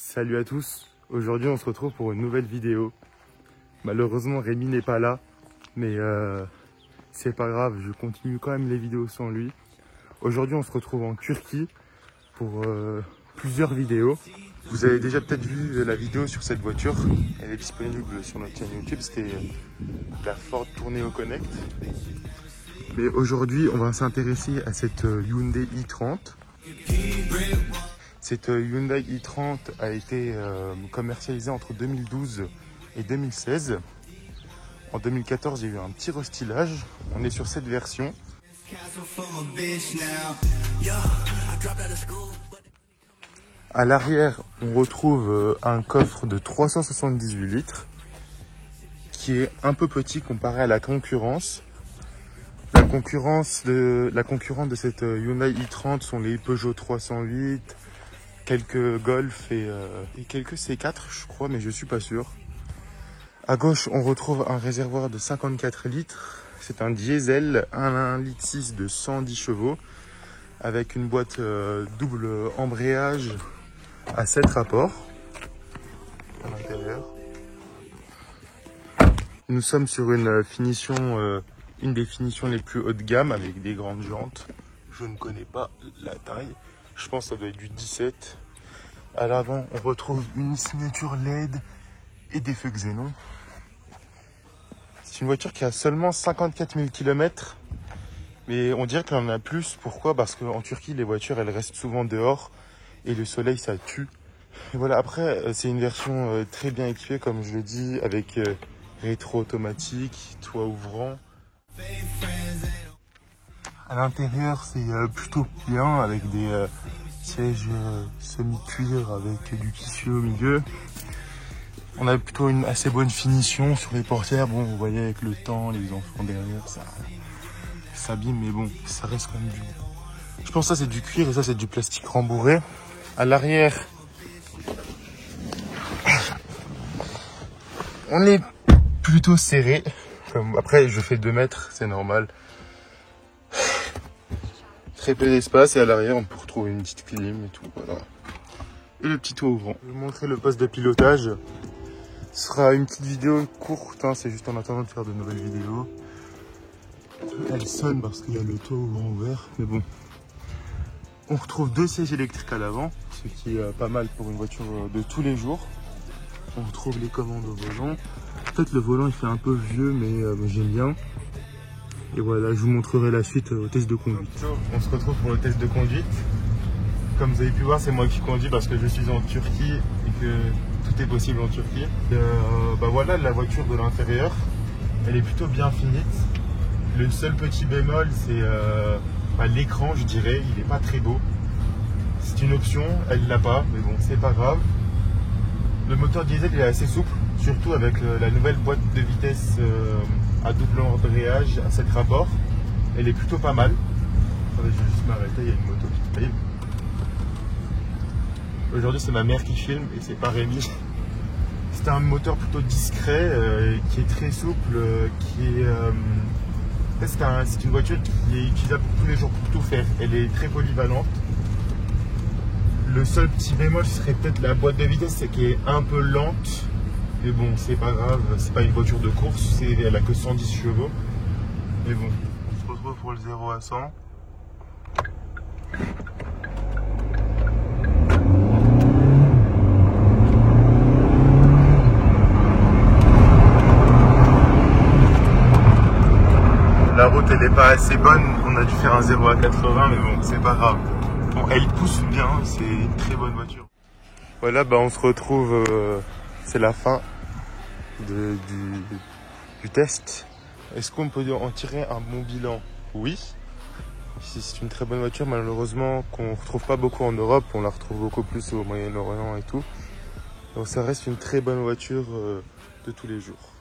Salut à tous, aujourd'hui on se retrouve pour une nouvelle vidéo. Malheureusement Rémi n'est pas là, mais c'est pas grave, je continue quand même les vidéos sans lui. Aujourd'hui on se retrouve en Turquie pour plusieurs vidéos. Vous avez déjà peut-être vu la vidéo sur cette voiture, elle est disponible sur notre chaîne YouTube, c'était la Ford Tourneo Connect. Mais aujourd'hui on va s'intéresser à cette Hyundai i30. Cette Hyundai i30 a été commercialisée entre 2012 et 2016. En 2014, il y a eu un petit restylage. On est sur cette version. À l'arrière, on retrouve un coffre de 378 litres qui est un peu petit comparé à la concurrence. La concurrente de cette Hyundai i30 sont les Peugeot 308, quelques Golf et quelques C4 je crois, mais je suis pas sûr. À gauche on retrouve un réservoir de 54 litres, c'est un diesel 1,6 litre de 110 chevaux avec une boîte double embrayage à 7 rapports à l'intérieur. Nous sommes sur une finition, une des finitions les plus haut de gamme avec des grandes jantes. Je ne connais pas la taille. Je pense que ça doit être du 17. À l'avant, on retrouve une signature LED et des feux xénon. C'est une voiture qui a seulement 54 000 km. Mais on dirait qu'elle en a plus. Pourquoi? Parce qu'en Turquie, les voitures, elles restent souvent dehors. Et le soleil, ça tue. Et voilà, après, c'est une version très bien équipée, comme je l'ai dit, avec rétro automatique, toit ouvrant. À l'intérieur, c'est plutôt bien avec des sièges semi-cuir avec du tissu au milieu. On a plutôt une assez bonne finition sur les portières. Bon, vous voyez avec le temps, les enfants derrière, ça s'abîme, mais bon, ça reste quand même du... Je pense que ça c'est du cuir et ça c'est du plastique rembourré. À l'arrière, on est plutôt serré. Après, je fais 2 mètres, c'est normal. Très peu d'espace et à l'arrière, on peut retrouver une petite clim et tout, voilà. Et le petit toit ouvrant. Je vais vous montrer le poste de pilotage. Ce sera une petite vidéo courte, hein, c'est juste en attendant de faire de nouvelles vidéos. Elle sonne parce qu'il y a le toit ouvrant ouvert, mais bon. On retrouve 2 sièges électriques à l'avant, ce qui est pas mal pour une voiture de tous les jours. On retrouve les commandes au volant. Peut-être le volant il fait un peu vieux, mais j'aime bien. Et voilà, je vous montrerai la suite au test de conduite. On se retrouve pour le test de conduite. Comme vous avez pu voir, c'est moi qui conduis parce que je suis en Turquie et que tout est possible en Turquie. Voilà, la voiture de l'intérieur, elle est plutôt bien finie. Le seul petit bémol, c'est l'écran, je dirais, il n'est pas très beau. C'est une option, elle l'a pas, mais bon, c'est pas grave. Le moteur diesel il est assez souple, surtout avec la nouvelle boîte de vitesse à double embrayage à 7 rapports. Elle est plutôt pas mal. Attendez, je vais juste m'arrêter, il y a une moto qui arrive. Aujourd'hui c'est ma mère qui filme et c'est pas Rémi. C'est un moteur plutôt discret, qui est très souple, c'est une voiture qui est utilisable pour tous les jours, pour tout faire. Elle est très polyvalente. Le seul petit bémol serait peut-être la boîte de vitesse qui est un peu lente. Mais bon, c'est pas grave, c'est pas une voiture de course, elle a que 110 chevaux. Mais bon, on se retrouve pour le 0 à 100. La route elle est pas assez bonne, on a dû faire un 0 à 80, mais bon, c'est pas grave. Bon, elle pousse bien, c'est une très bonne voiture. Voilà, on se retrouve, c'est la fin du test. Est-ce qu'on peut en tirer un bon bilan? Oui. C'est une très bonne voiture, malheureusement qu'on ne retrouve pas beaucoup en Europe, on la retrouve beaucoup plus au Moyen-Orient et tout. Donc ça reste une très bonne voiture de tous les jours.